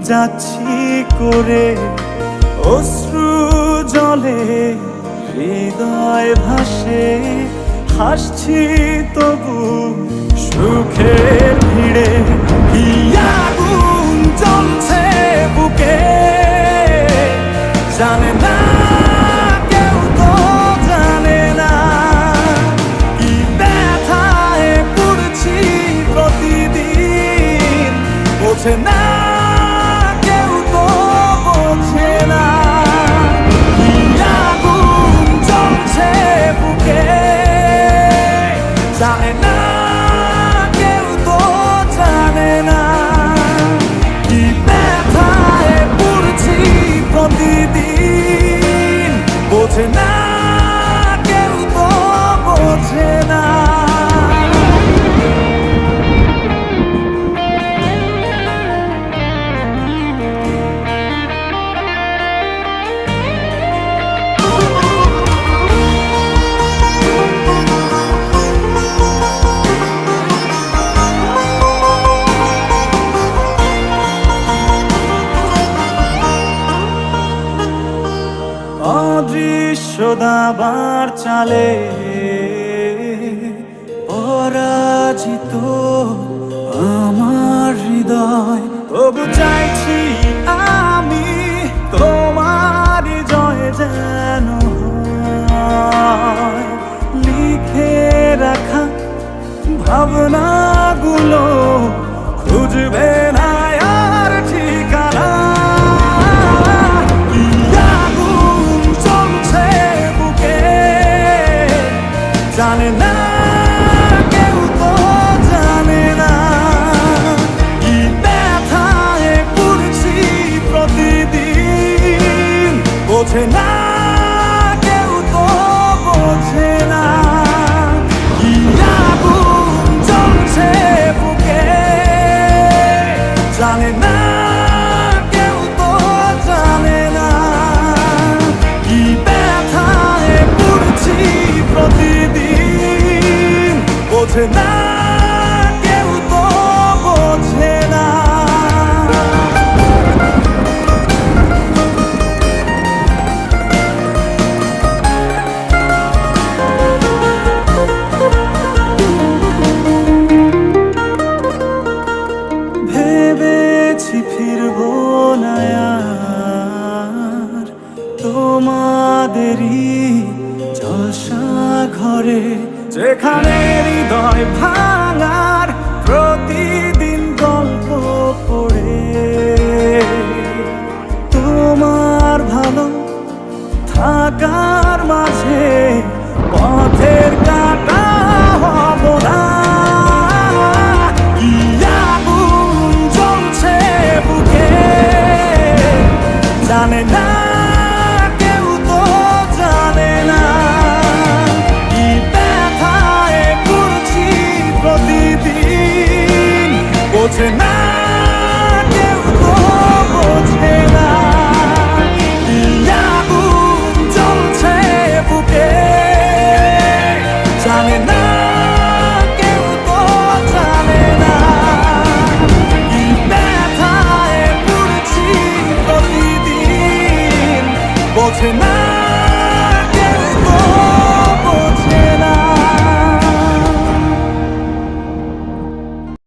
যাচ্ছি করে অশ্রু জলে হৃদয় ভাসে, হাসছি তবু সুখের ভিড়ে। কি আগুন জ্বলছে বুকে জানে না কেউ, তো জানে না কি ব্যথায় পড়ছি প্রতিদিন। বোঝে না কেউ, তো বোঝে না কি আগুন জ্বলছে বুকে জানে না কেউ, তো জানে না কি ব্যথায় পড়ছি প্রতিদিন। বোঝে না কেউ, তো বোঝে না। অদৃশ্য দাবার চালে পরাজিত আমার হৃদয়, তবু চাইছি আমি তোমার জয় যেন হয়। লিখে রাখা ভাবনাগুলো খুঁজবে না আর ঠিকানা। কি আগুন জ্বলছে বুকে জানে না কেউ, তো জানে না কি ব্যথায় পড়ছি প্রতিদিন। বোঝে না কেউ, তো বোঝে না কি আগুন জ্বলছে বুকে জানে না কেউ, তো জানে না কি ব্যথায় পড়ছি প্রতিদিন। বোঝে না কেউ, তো বোঝে না। ভেবেছি ফিরবো না আর তোমাদেরই জলসা ঘরে, যেখানে হৃদয় ভাঙা